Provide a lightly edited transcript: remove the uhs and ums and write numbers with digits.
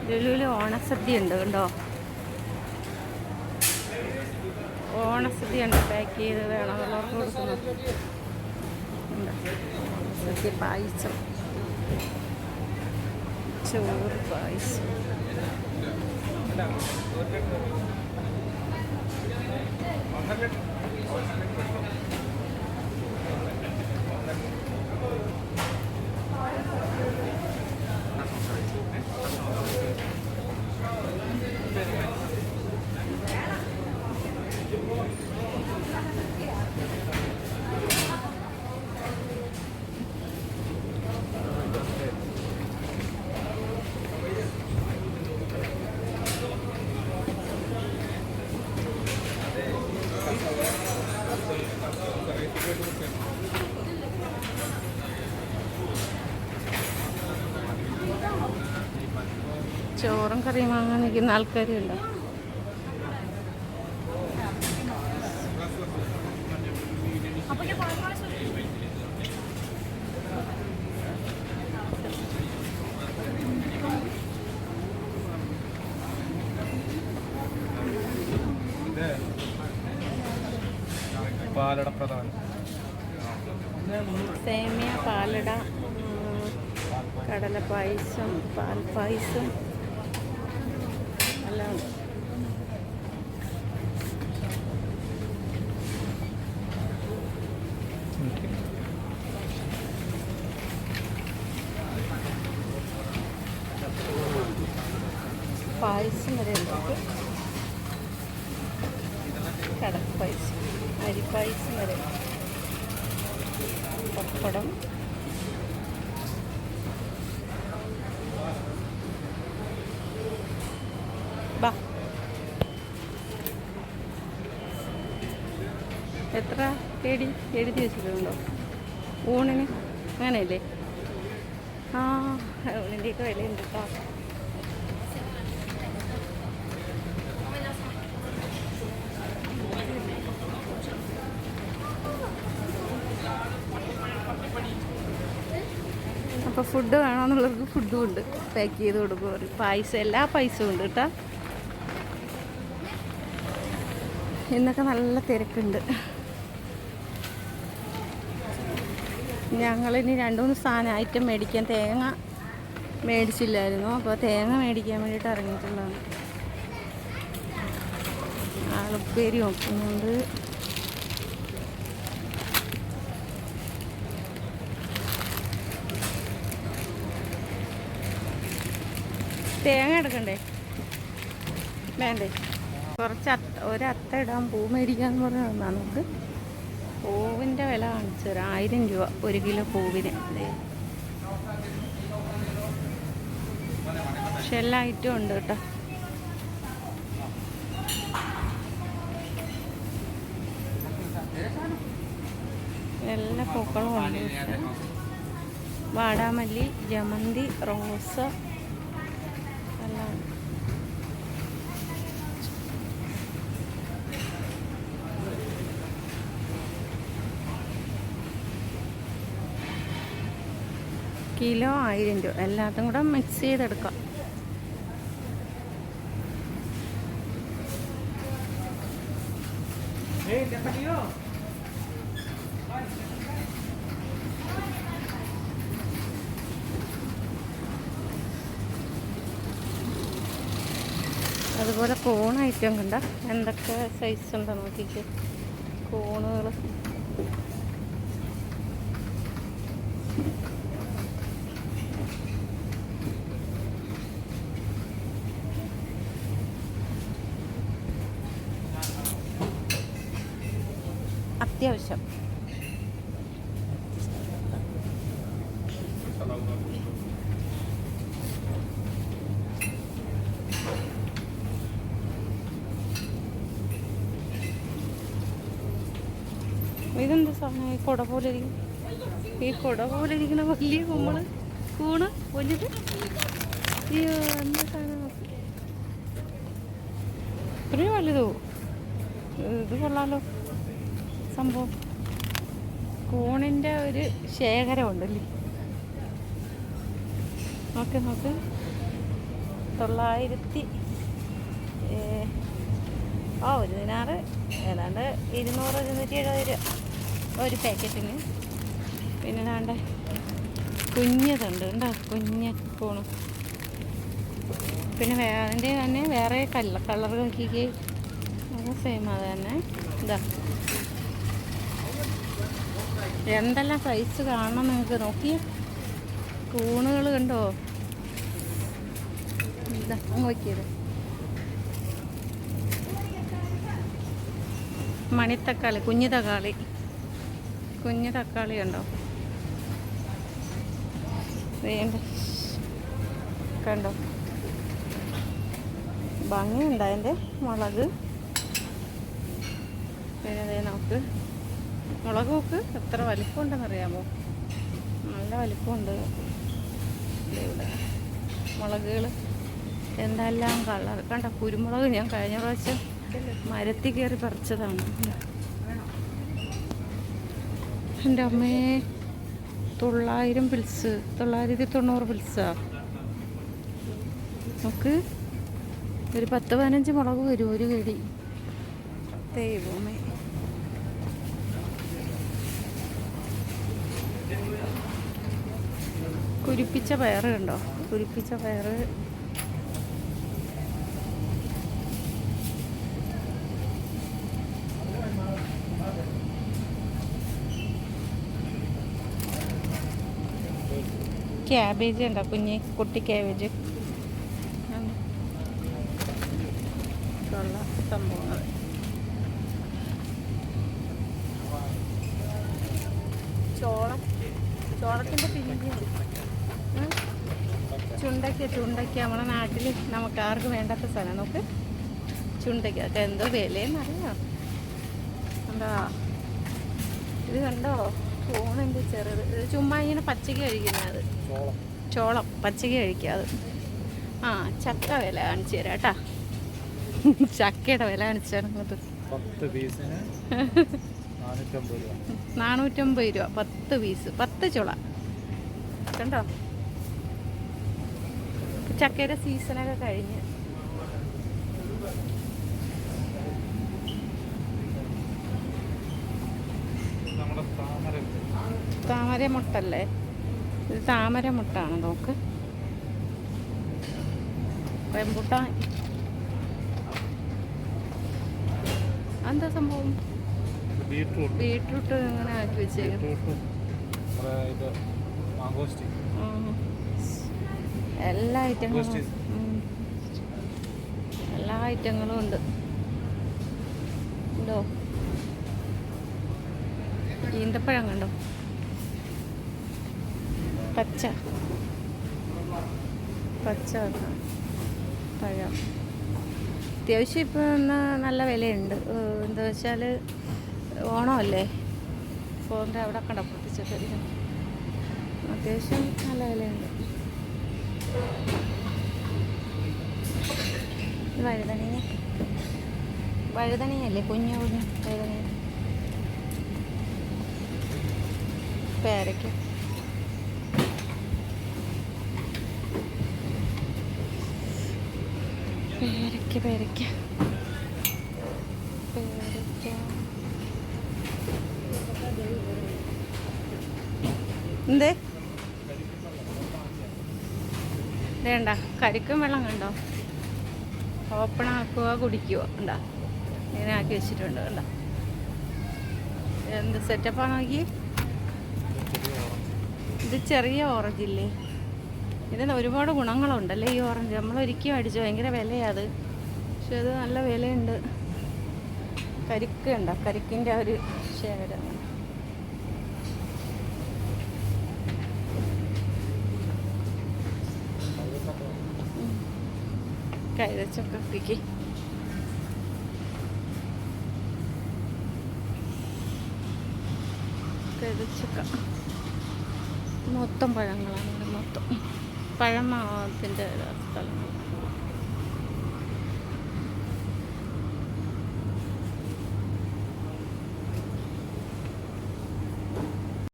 ലുലുവിൽ ഓണസദ്യ ഉണ്ട് കണ്ടോ. ഓണസദ്യ ഉണ്ട്, പാക്ക് ചെയ്ത് വേണമെന്നുള്ളവർക്ക് കൊടുക്കുന്നു. സദ്യ പായസം, ചോറ് പായസം. ചോറും കറിയും വാങ്ങാൻ നിൽക്കുന്ന ആൾക്കാരുണ്ടോ. പാലട പ്രധാനം, സേമിയ, പാലട, കടലപ്പായസം, പാൽപ്പായസം എല്ലാം ഉണ്ട്. പായസം വരെ ഉണ്ട്. കടൽപ്പായസം, അരിപ്പായസം വരെ, പപ്പടം, ബാ. എത്ര എഴുതി വെച്ചിട്ടുണ്ടോ ഊണിന്? അങ്ങനെയല്ലേ? ആ, ഊണിൻ്റെയൊക്കെ വിലയുണ്ട് കേട്ടോ. അപ്പോൾ ഫുഡ് വേണമെന്നുള്ളവർക്ക് ഫുഡും ഉണ്ട്, പാക്ക് ചെയ്ത് കൊടുക്കും. പായസം, എല്ലാ പായസവും ഉണ്ട് കേട്ടോ. ഇന്നൊക്കെ നല്ല തിരക്കുണ്ട്. ഞങ്ങളിനി 2-3 സാധനം ഐറ്റം മേടിക്കാൻ, തേങ്ങ മേടിച്ചില്ലായിരുന്നു, അപ്പോൾ തേങ്ങ മേടിക്കാൻ വേണ്ടിയിട്ട് ഇറങ്ങിയിട്ടുള്ളതാണ്. ആളുപ്പേരി നോക്കുന്നുണ്ട്. തേങ്ങ എടുക്കണ്ടേ? വേണ്ടേ? കുറച്ച് ഒരത്ത ഇടാൻ പൂ മേടിക്കാന്ന് പറഞ്ഞാൽ നമുക്ക് പൂവിൻ്റെ വില കാണിച്ചു തരാം. 1000 രൂപ 1 കിലോ പൂവിന്. പക്ഷെ എല്ലാ ഐറ്റവും ഉണ്ട് കേട്ടോ. എല്ലാ പൂക്കളും ഉണ്ട്. വാടാമല്ലി, ജമന്തി, റോസ് എല്ലാം ഉണ്ട്. കിലോ 1000 രൂപ. എല്ലാത്തും കൂടെ മിക്സ് ചെയ്തെടുക്കാം. അതുപോലെ കോൺ ഐറ്റം കണ്ട എന്തൊക്കെ സൈസ് ഉണ്ടോ നോക്കിക്ക്. കോണുകൾ അത്യാവശ്യം. ഇതെന്താ സാധനം? ഈ കുട പോലെ ഇരിക്കും. ഈ കുട പോലെ ഇരിക്കുന്ന വലിയ കുമ്മള് കൂണ് വലുത്. അയ്യോ, എന്താ സാധനം? ഇത്രയും വലുതോ? ഇത് കൊള്ളാലോ സംഭവം. കൂണിൻ്റെ ഒരു ശേഖരം ഉണ്ടല്ലേ. നോക്ക് നോക്ക്, 900 ഒരു ദിനാറ് ഏതാണ്ട് 200-270 രൂപ ഒരു പാക്കറ്റിന്. പിന്നെ ഏതാണ്ട് കുഞ്ഞതുണ്ട് കണ്ടോ, കുഞ്ഞ് സ്പൂണ്. പിന്നെ അതിൻ്റെ തന്നെ വേറെ കളർ നോക്കിക്കേ, അത് സെയിം അത് തന്നെ. ഇതാ എന്തെല്ലാം സൈസ് കാണണം നിങ്ങൾക്ക്, നോക്കി സ്പൂണുകൾ കണ്ടോ. ഇതാ നോക്കിയത് മണിത്തക്കാളി, കുഞ്ഞു തക്കാളി ഉണ്ടോ, വേണ്ട കണ്ടോ, ഭംഗിയുണ്ട് അതിൻ്റെ മുളക്. പിന്നെ അതേ നോക്ക് മുളക് നോക്ക് എത്ര വലിപ്പമുണ്ടെന്നറിയാമോ, നല്ല വലിപ്പമുണ്ട്. ഇവിടെ മുളകുകൾ എന്തെല്ലാം കളർ കണ്ട. കുരുമുളക് ഞാൻ കഴിഞ്ഞ പ്രാവശ്യം മരത്തിൽ കയറി പറിച്ചതാണ്. എൻ്റെ അമ്മേ 900 പിൽസ്, 990 പിൽസാ. നമുക്ക് ഒരു 10-15 മുളക് വരും ഒരു കടി. ദൈവമേ, കുരിപ്പിച്ച പയറ് കണ്ടോ, കുരിപ്പിച്ച പയറ്. ക്യാബേജ് ഉണ്ടോ, കുട്ടി ക്യാബേജ് ഉള്ള സംഭവങ്ങൾ. ചോളത്തിൻ്റെ പിരിഞ്ഞ് ചുണ്ടയ്ക്ക നമ്മുടെ നാട്ടിൽ നമുക്ക് ആർക്കും വേണ്ടാത്ത സാധനം. നോക്ക് ചുണ്ടയ്ക്ക, അതൊക്കെ എന്തോ വിലയെന്നറിയാം. എന്താ ഇത് കണ്ടോ, ഫോണിൻ്റെ ചെറുത്. ഇത് ചുമ്മാ ഇങ്ങനെ പച്ചയ്ക്ക് കഴിക്കുന്നത്, ചോളം പച്ചയ്ക്ക് കഴിക്കുക അത്. ചക്ക വില കാണിച്ചു തരാം കേട്ടാ, ചക്കയുടെ വില കാണിച്ചാണ്. 450 രൂപ 10 പീസ്, 10 ചുള കണ്ടോ. ചക്കയുടെ സീസണൊക്കെ കഴിഞ്ഞ്. താമര മുട്ടല്ലേ ഇത്, താമര മുട്ടാണ്. നോക്ക് റംബൂട്ടാൻ, എന്താ സംഭവം, ബീട്രൂട്ട് ഇങ്ങനെ ആക്കി വെച്ചേക്കും. എല്ലാ ഐറ്റങ്ങളും ഉണ്ട്. ഉണ്ടോ ഈന്തപ്പഴം കണ്ടോ, പച്ച പഴം. അത്യാവശ്യം ഇപ്പോൾ നല്ല വിലയുണ്ട്. എന്താ വെച്ചാൽ ഓണമല്ലേ, ഫോണിൻ്റെ അവിടെ കണ്ട പൊട്ടിച്ചൊക്കെ അത്യാവശ്യം നല്ല വിലയുണ്ട്. വഴുതനയല്ലേ, കുഞ്ഞു വഴുതനയ. പേരയ്ക്ക, എന്തേ വേണ്ട. കരിക്കും വെള്ളം കണ്ടോ, ഓപ്പൺ ആക്കുക കുടിക്കുക ഉണ്ടാ, ഇങ്ങനെ ആക്കി വെച്ചിട്ടുണ്ട് കണ്ടോ. എന്ത് സെറ്റപ്പാണ് നോക്കി. ഇത് ചെറിയ ഓറഞ്ചില്ലേ, ഇതിന് ഒരുപാട് ഗുണങ്ങളുണ്ടല്ലേ ഈ ഓറഞ്ച്. നമ്മളൊരിക്കലും അടിച്ചു, ഭയങ്കര വിലയാണ് അത്, പക്ഷെ അത് നല്ല വിലയുണ്ട്. കരിക്കുണ്ടോ, കരിക്കിൻ്റെ ഒരു ശേഖരം. കൈതച്ചക്കൊക്കെ കൈതച്ചക്ക മൊത്തം പഴങ്ങളാണ്, മൊത്തം പഴമാവത്തിൻ്റെ സ്ഥലങ്ങൾ.